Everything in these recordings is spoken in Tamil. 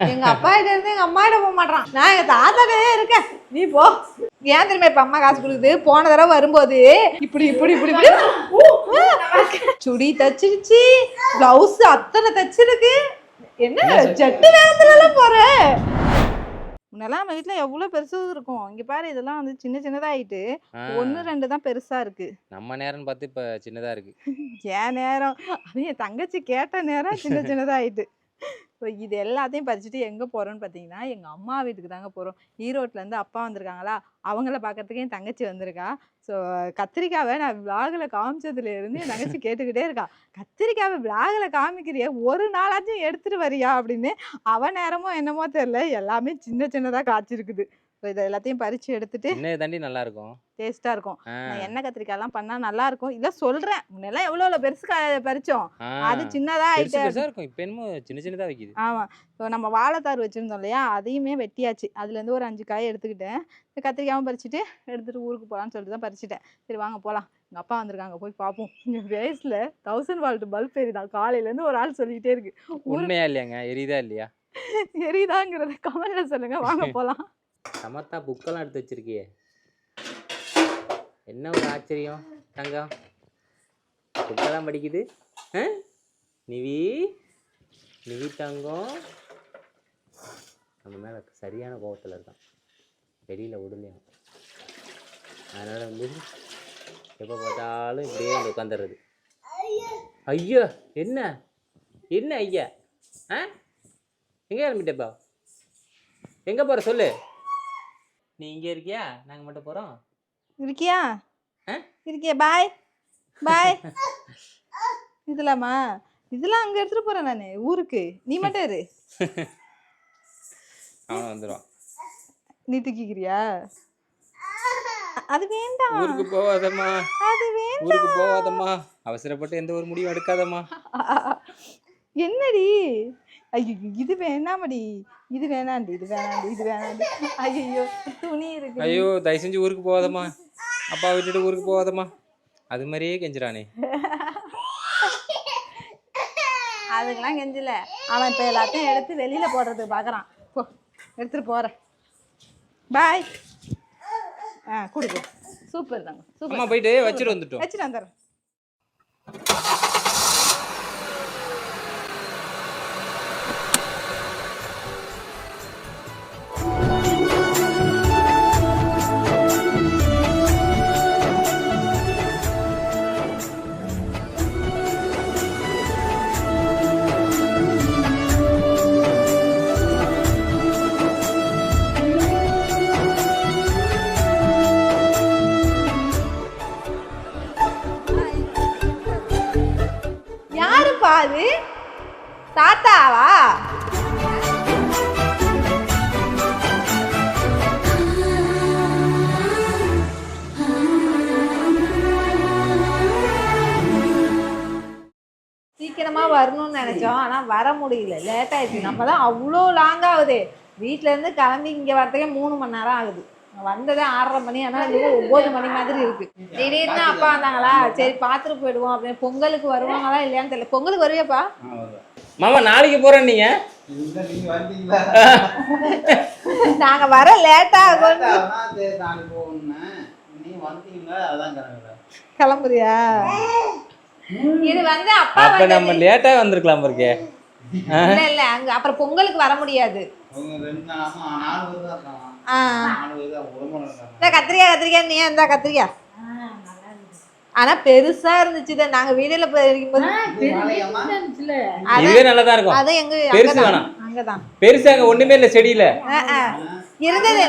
எங்க அப்பா கிட்ட இருந்து எங்க அம்மா கிட்ட போக மாட்டான். நான் எங்க தாத்தாட்டே இருக்கேன், நீ போ. ஏன் தெரியுமா இப்ப அம்மா காசு கொடுக்குது? போன தடவை வரும்போது இப்படி இப்படி இப்படி சுடி தச்சிருச்சு, பிளவுஸ் அத்தனை தச்சிருக்கு. என்ன ஜட்டு நேரத்துல போற? முன்னெல்லாம் நம்ம வீட்டுல எவ்வளவு பெருசு இருக்கும். இங்க பாரு, இதெல்லாம் வந்து சின்ன சின்னதா ஆயிட்டு 1 2 தான் பெருசா இருக்கு. நம்ம நேரம் பார்த்து இப்ப சின்னதா இருக்கு. என் நேரம் அது என் தங்கச்சி கேட்ட நேரம் சின்ன சின்னதா ஆயிட்டு. இப்போ இது எல்லாத்தையும் பறிச்சுட்டு எங்கே போகிறோன்னு பார்த்தீங்கன்னா, எங்கள் அம்மா வீட்டுக்கு தாங்க போகிறோம். ஈரோட்டிலேருந்து அப்பா வந்திருக்காங்களா, அவங்கள பார்க்கறதுக்கு என் தங்கச்சி வந்திருக்கா. ஸோ கத்திரிக்காவை நான் விளாகில் காமிச்சதுலேருந்து என் தங்கச்சி கேட்டுக்கிட்டே இருக்கா, கத்திரிக்காவை விளாகில் காமிக்கிறியா, ஒரு நாளாச்சும் எடுத்துகிட்டு வரியா அப்படின்னு. அவன் நேரமோ என்னமோ தெரில, எல்லாமே சின்ன சின்னதாக காய்ச்சிருக்குது. ஸோ இதை எல்லாத்தையும் பறித்து எடுத்துட்டு தாண்டி நல்லா இருக்கும், டேஸ்ட்டாக இருக்கும். நான் எண்ணெய் கத்திரிக்காய்லாம் பண்ணால் நல்லா இருக்கும். இதை சொல்கிறேன், முன்னெல்லாம் எவ்வளோ பெருசு பறிச்சோம், அது சின்னதாக ஆகிட்டு இருக்கும். இப்போ என்னமோ சின்ன சின்னதாக வைக்குது. ஆமாம். ஸோ நம்ம வாழைத்தார் வச்சுருந்தோம் இல்லையா, அதையுமே வெட்டியாச்சு. அதுலேருந்து ஒரு 5 காய் எடுத்துக்கிட்டேன். கத்திரிக்காயும் பறிச்சுட்டு எடுத்துகிட்டு ஊருக்கு போகலான்னு சொல்லிட்டு தான் பறிச்சுட்டேன். சரி வாங்க போகலாம், எங்கள் அப்பா வந்திருக்காங்க, போய் பார்ப்போம். இங்கே வேஸ்ட்டில் 1000 வால்ட் பல்ப் எரிதான். காலையிலேருந்து ஒரு ஆள் சொல்லிக்கிட்டே இருக்கு. உண்மையா இல்லையாங்க? எரியுதா இல்லையா? எரியுதாங்கிறத கமெண்ட்ல சொல்லுங்க, வாங்க போகலாம். சமத்தா புக்கெல்லாம் எடுத்து வச்சிருக்கியே, என்ன ஒரு ஆச்சரியம் தங்கம், புக்கெல்லாம் படிக்குது. நிவி நிவி தங்கம் நம்ம மேலே சரியான கோபத்தில் இருக்கான், வெளியில் விடலையும். அதனால் வந்து எப்போ பார்த்தாலும் இப்படியே வந்து உட்காந்துடுறது. ஐயோ என்ன என்ன ஐயா, எங்கே கிளம்பிட்டப்பா, எங்கே போகிற சொல்லு. நீ இங்கே இருக்கியா, நாங்கள் மட்டும் போகிறோம். இருக்கியா இருக்கியா, பாய் பாய். இதெல்லாமா, இதெல்லாம் அங்கே எடுத்துகிட்டு போகிறேன் நான் ஊருக்கு, நீ மட்டும் இரு. அவன் வந்துடுவான். நீ தூக்கிக்கிறியா? அது வேண்டாம், ஊருக்கு போகாதம்மா, அது வேண்டாம், ஊருக்கு போகாதம்மா, அவசரப்பட்டு எந்த ஒரு முடிவும் எடுக்காதம்மா. என்னடி, ஐயோ இது வேணாமடி, இது வேணாண்டி, இது வேணாண்டி, இது வேணாண்டி. ஐயோ துணி இருக்கு. ஐயோ தயவு செஞ்சு ஊருக்கு போகாதம்மா, அப்பா விட்டுட்டு ஊருக்கு போகாதம்மா. அது மாதிரியே கெஞ்சுறானே. அதுக்கெல்லாம் கெஞ்சல, அவன் இப்போ எல்லாத்தையும் எடுத்து வெளியில் போடுறதுக்கு பார்க்குறான். போ எடுத்துகிட்டு போகிறேன், பாய். கொடுக்கு, சூப்பர் தாங்க, சூப்பர். போயிட்டு வச்சுட்டு வந்துட்டோம், வச்சுட்டு வந்துடுறேன். அது தாத்தாவா? சீக்கிரமா வரணும்னு நினைச்சோம், ஆனா வர முடியல, லேட் ஆயிடுச்சு. நம்ம தான் அவ்வளோ லாங் ஆகுது, வீட்டுல இருந்து கிளம்பி இங்க வரதுக்கே 3 மணி நேரம் ஆகுது. வந்ததே 6:30 மணி, ஆனால் இது 9 மணி மாதிரி இருக்கு. திடீர்னு அப்பா வந்தாங்களா, சரி பார்த்துட்டு போயிடுவோம் அப்படின்னு. பொங்கலுக்கு வருவாங்களா இல்லையான்னு தெரியல. பொங்கலுக்கு வருவியாப்பா? மாமா நாளைக்கு போறோம். நீங்க நாங்க வர லேட்டா ஆகும். கிளம்புறியா? இது வந்து அப்பா நம்ம லேட்டா வந்திருக்கலாம் இருக்கே. இல்ல இல்ல, அங்க அப்புறம் பொங்கலுக்கு வர முடியாது. கத்திரிக்காய் கத்திரிக்காய் நீ இருந்தா கத்திரிக்காய், ஆனா பெருசா இருந்துச்சு. நாங்க வீடுல போயிருக்கும்போது நல்லதா இருக்கும். அது எங்க அங்கதான் பெருசா அங்க ஒண்ணுமே இல்ல, செடியில இருந்தது.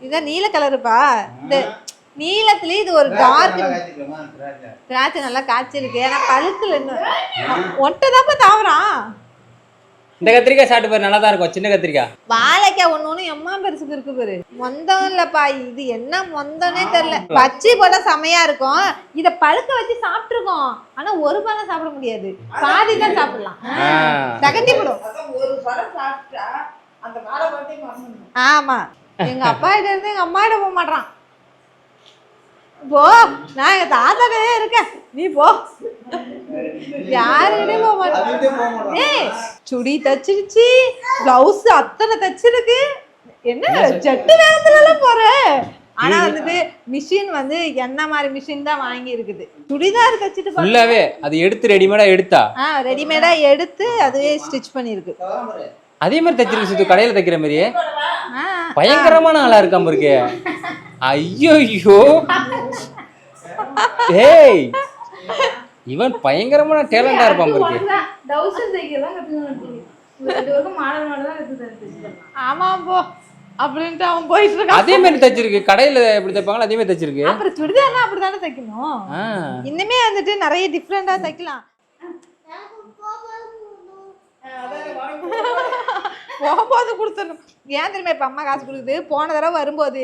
இதான் நீல கலருப்பா, இந்த நீலத்துலயே இது ஒரு டார்க். திராட்சை நல்லா காய்ச்சிருக்கு, ஏன்னா பழுத்துல ஒட்டதாப்பா தாவறான். இந்த கத்திரிக்காய் சாப்பிட்டு பாரு, நல்லா தான் இருக்கும். சின்ன கத்திரிக்காய். வாழைக்காய் ஒண்ணு எம்மா பெருசுக்கு இருக்கு பாரு. மொந்தம் இல்லப்பா, இது என்ன மொந்தனே தெரியல. பச்சை போட்டா செமையா இருக்கும். இத பழுக்க வச்சு சாப்பிட்டுருக்கோம், ஆனா ஒரு பழம் சாப்பிட முடியாது, பாதி தான் சாப்பிடலாம். தகட்டி போடும். ஒரு பழம் சாப்பிட்டா அந்த வாழை பழத்தையும் மறந்துடும். ஆமா, எங்க அப்பா கிட்ட இருந்து எங்க அம்மா கிட்ட போக மாட்டான். போ, நான் எங்க தாத்தாட்டே இருக்கேன், நீ போ. யாருக்கிட்டே போக மாட்டேன். ஏய் சுடி தச்சிருச்சு, பிளவுஸ் அத்தனை தச்சிருக்கு, என்ன சட்டு வேகத்துல எல்லாம் போற. ஆனா வந்துட்டு மிஷின் வந்து என்ன மாதிரி மிஷின் தான் வாங்கி இருக்குது. சுடிதார் தச்சிட்டு ஃபுல்லாவே அது எடுத்து ரெடிமேடா எடுத்தா ரெடிமேடா எடுத்து அதுவே ஸ்டிச் பண்ணிருக்கு. அதே மாதிரி தச்சிருக்கு சித்து, கடையில தைக்கிற மாதிரியே. பயங்கரமான ஆளா இருக்காம இருக்கு. ஐயோ ஏய் இவன் பயங்கரமான டேலண்டா இருப்பான் இருக்கு. ஆமா போ அப்படின்ட்டு அவன் போயிட்டு இருக்கான். அதே மாதிரி தச்சிருக்கு, கடையில எப்படி தைப்பாங்களோ அதே மாதிரி தச்சிருக்கு. அப்புறம் சுடிதார்னா அப்படிதானே தைக்கணும். இன்னுமே வந்துட்டு நிறைய டிஃப்ரெண்டா தைக்கலாம். போகும்போது கொடுத்துடணும். ஏன் தெரியுமா இப்ப அம்மா காசு கொடுக்குது, போன தடவை வரும்போது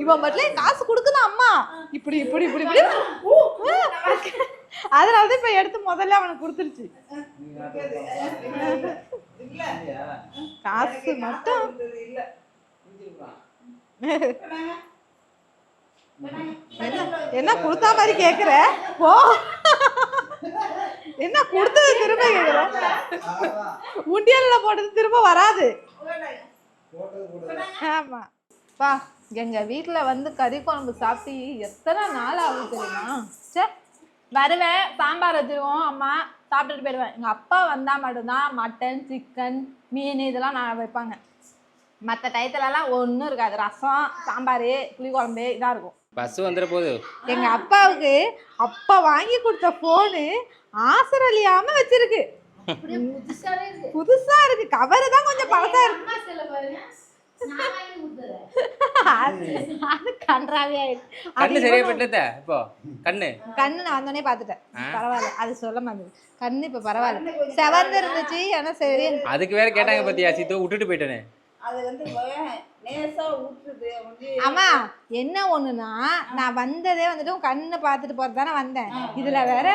இவன் மட்டும் காசு கொடுக்குதான் அம்மா இப்படி இப்படி இப்படி இப்படி. அதனாலதான் இப்ப எடுத்து முதல்ல அவனுக்கு கொடுத்துருச்சு. காசு மட்டும் என்ன கொடுத்தா மாதிரி கேக்குற, போ. என்ன கொடுத்தது திரும்ப கேக்குற, உண்டியல்ல போட்டது திரும்ப வராது. ஆமா பா, எங்க வீட்டுல வந்து கறி குழம்பு சாப்பிட்டு எத்தனை நாள் ஆகுது தெரியுமா. சே, வருவேன், சாம்பார் வச்சிருவோம், அம்மா சாப்பிட்டுட்டு போயிடுவேன். எங்க அப்பா வந்தா மட்டும்தான் மட்டன் சிக்கன் மீன் இதெல்லாம் நான் வைப்பாங்க. மற்ற டயத்துலலாம் ஒன்றும் இருக்காது. ரசம் சாம்பார் புளி குழம்பு இதாக இருக்கும். பஸ் வந்துட போகுது. எங்க அப்பாவுக்கு அப்பா வாங்கி கொடுத்த போனு ஆசரலியாம வச்சிருக்கு. புதுசா இருக்கு, கவரு தான் கொஞ்சம் பழசா இருக்கு. அது கன்றாவே ஆயிடுச்சு. கண்ணு சரியா போயிட்டதா இப்போ. கண்ணு நான் வந்தோடனே பாத்துட்டேன், பரவாயில்ல. அது சொல்ல மாதிரி கண்ணு இப்ப பரவாயில்ல, செவந்து இருந்துச்சு. ஆனா சரி, அதுக்கு வேற கேட்டாங்க பத்தியா சீத்தோ, விட்டுட்டு போயிட்டேனே. அது வந்து நேசா ஊற்றுது. ஆமா என்ன ஒண்ணுன்னா, நான் வந்ததே வந்துட்டு கண்ணு பாத்துட்டு போறதுதானே வந்தேன். இதுல வேற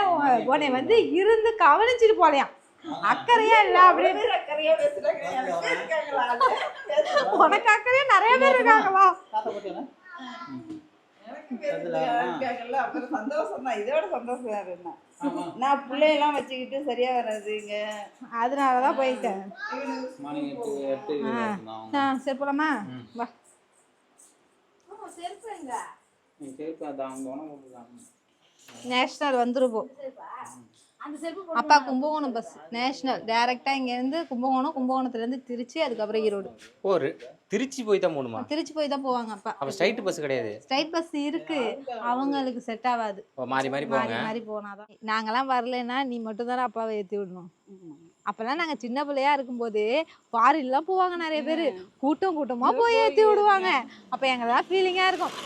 உன்னை வந்து இருந்து கவனிச்சுட்டு போலையாம். அக்கறையா இல்ல அப்படின்னு. அக்கறையா பேசுறாங்க. உனக்கு அக்கறையா நிறைய பேர் இருக்காங்களா. அப்புறம் சந்தோஷம் தான், இதோட சந்தோஷம் வேற என்ன. நான் பிள்ளையெல்லாம் வச்சுக்கிட்டு சரியா வராதுங்க, அதனாலதான் போயிட்டேன். சரி போலாமா, வா. நேஷனல் வந்துருப்போம். அப்பா கும்பகோணம் பஸ் நேஷனல் டைரக்டா இங்க இருந்து கும்பகோணத்துல இருந்து திருச்சி, அதுக்கப்புறம் ஈரோடு. ஒரு திருச்சி போய் தான் போகணுமா? திருச்சி போய் தான் போவாங்க அப்பா. அப்ப ஸ்ட்ரைட் பஸ் கிடையாது? ஸ்ட்ரைட் பஸ் இருக்கு, அவங்களுக்கு செட் ஆகாது. மாறி மாறி போனாதான். நாங்கெல்லாம் வரலன்னா நீ மட்டும் தானே அப்பாவை ஏத்தி விடணும். அப்பெல்லாம் நாங்க சின்ன பிள்ளையா இருக்கும்போது ஃபாரின்லாம் போவாங்க நிறைய பேர், கூட்டமா போய் ஏத்தி விடுவாங்க. அப்ப எங்கதான் ஃபீலிங்கா இருக்கும்,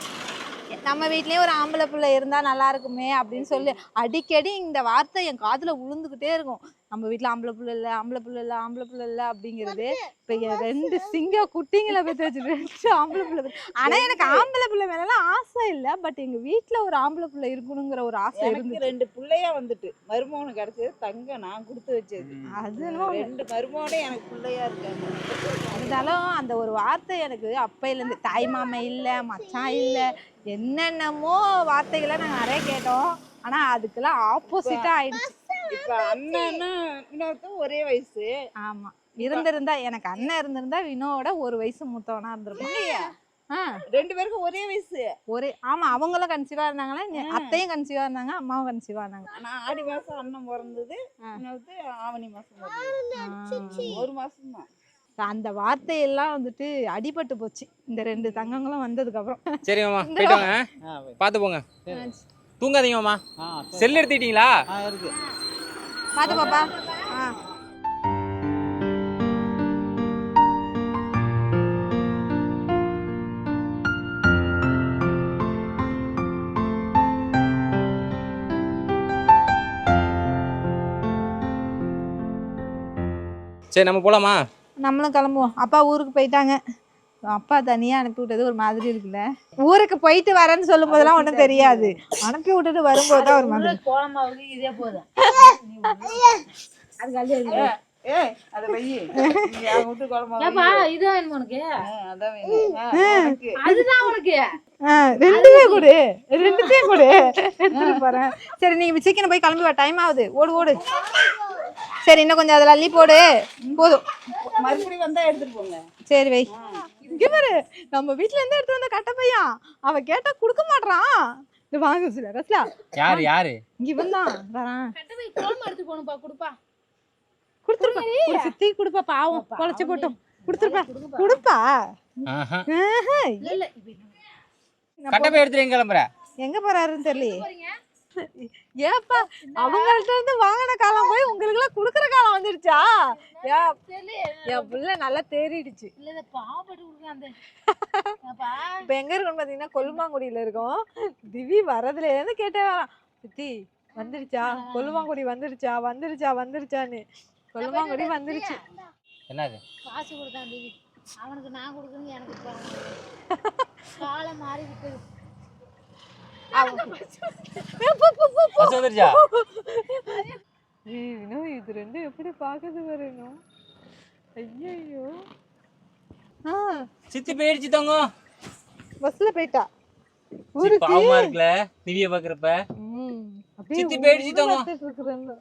நம்ம வீட்லயே ஒரு ஆம்பளை பிள்ளை இருந்தா நல்லா இருக்குமே அப்படின்னு சொல்லி அடிக்கடி இந்த வார்த்தை என் காதுல விழுந்துகிட்டே இருக்கும். நம்ம வீட்டுல ஆம்பளை பிள்ளை இல்ல அப்படிங்கிறது. இப்ப 2 சிங்க குட்டிங்களை பத்தி வச்சுட்டு ஆம்பளை பிள்ளை. ஆனா எனக்கு ஆம்பளை பிள்ளை மேலாம் ஆசை இல்ல, பட் எங்க வீட்டுல ஒரு ஆம்பளை பிள்ளை இருக்கணுங்கிற ஒரு ஆசை இருந்து. 2 பிள்ளையா வந்துட்டு மருமகனுக்கு கிடைச்சது தங்க நான் கொடுத்து வச்சது. அது 2 மருமகனே எனக்கு பிள்ளையா இருக்காங்க. இருந்தாலும் அந்த ஒரு வார்த்தை எனக்கு அப்பையில இருந்து, தாய் மாமா இல்ல மச்சான் இல்ல என்னென்னமோ வார்த்தைகளை நாங்க நிறைய கேட்டோம். ஆனா அதுக்கெல்லாம் ஆப்போசிட்டா ஆயிடுச்சு. இப்ப அண்ணன்னா இன்னொருத்தன் ஒரே வயசு. ஆமா, இருந்திருந்தா எனக்கு அண்ணன் இருந்திருந்தா வினோட 1 வயசு மூத்தவனா இருந்திருக்கும். 2 பேருக்கும் ஒரே வயசு. ஆமா, அவங்களும் கன்சீவா இருந்தாங்களா, அத்தையும் கன்சீவா இருந்தாங்க, அம்மாவும் கன்சீவா இருந்தாங்க. நான் ஆடி மாசம் அண்ணன் பிறந்தது, இன்னொருத்து ஆவணி மாசம் பிறந்தது. 1 மாசம் தான். அந்த வார்த்தையெல்லாம் வந்துட்டு அடிபட்டு போச்சு இந்த 2 தங்கங்களும் வந்ததுக்கு அப்புறம். சரி மாமா, போயிட்டு வாங்க, பாத்து போங்க, தூங்காதீங்க மாமா. செல் எடுத்துக்கிட்டீங்களா? இருக்கு, பாத்து பாப்பா. சரி நம்ம போலாமா? நம்மளும் கிளம்புவோம். அப்பா ஊருக்கு போயிட்டாங்க. அப்பா தனியா அனுப்பி விட்டது ஒரு மாதிரி இருக்குல்ல. ஊருக்கு போயிட்டு வரேன்னு சொல்லும் போதெல்லாம் ஒண்ணும் தெரியாது, அனுப்பி விட்டுட்டு வரும்போதுதான் ஒரு மாதிரி. கோலமாவுக்கு இதே போதும். ஏய் அதை வை நீ அவங்க விட்டு குழம்பு ஏப்பா இதுதான் வேணுமா உனக்கு? அதான் வேணும் உனக்கு. அதுதான் உனக்கு. ரெண்டுமே கொடு, ரெண்டுத்தையும் கொடு, எடுத்துட்டு போறேன். சரி நீங்க சீக்கிரம் போய் கிளம்பி வா, டைம் ஆகுது. ஓடு ஓடு. சரி இன்னும் கொஞ்சம் அதில் அள்ளி போடு, போதும். மறுபடியும் வந்தா எடுத்துட்டு போங்க. சரி வை. இங்க பாரு, நம்ம வீட்ல இருந்து எடுத்து வந்த கட்ட பையன், அவ கேட்டா குடுக்க மாட்டான். இது வாங்க ரஸ்லா, ரஸ்லா. யாரு யாரு? இங்க வந்தான் வரான். கட்ட போய் குழம்பு எடுத்து போகணும்ப்பா, கொடுப்பா. குடுத்துருப்பா, ஒரு சித்தி குடுப்பா, பாவம் குழச்சு போட்டோம். குடுத்துருப்பா, குடுப்பா. ஆஹா. ஆஹா. இல்ல இல்ல இப்ப கட்ட போய் எடுத்துட்டு எங்க கிளம்புற? எங்க போறாருன்னு தெரியலையே. போறீங்க? ஏப்பா அவங்கள்ட்ட இருந்து வாங்கின காலம் போய் உங்களுக்கு எல்லாம் குடுக்கற காலம் வந்துருச்சா? தெரியல. என் புள்ள நல்லா தேறிடுச்சு. இல்ல இத பாவப்பட்டு கொடுக்க அந்த. ஏப்பா இப்ப எங்க இருக்கோம்னு பாத்தீங்கன்னா கொல்லுமாங்குடியில இருக்கோம். திவி வரதுல இருந்து கேட்டே வரான், சித்தி வந்துருச்சா, கொல்லுமாங்குடி வந்துருச்சா, வந்துருச்சா, வந்துருச்சான்னு. கொல்லுமாங்குடி வந்துருச்சு. என்னது? காசு கொடுத்தான் தேவி. அவனுக்கு நான் கொடுக்கணும், எனக்கு காலம் மாறி விட்டது. பஸ் வந்துருச்சா? இது ரெண்டும் எப்படி பாக்குது வரணும். ஐயோ சித்தி போயிடுச்சு தங்க. பஸ்ல போயிட்டா சித்தி ஊருக்கு. பாவமா இருக்குல திவிய பாக்குறப்ப. அப்படியே சித்தி போயிடுச்சு தங்க. ஊர்ல பார்த்துட்டு இருக்கிறேன்ல.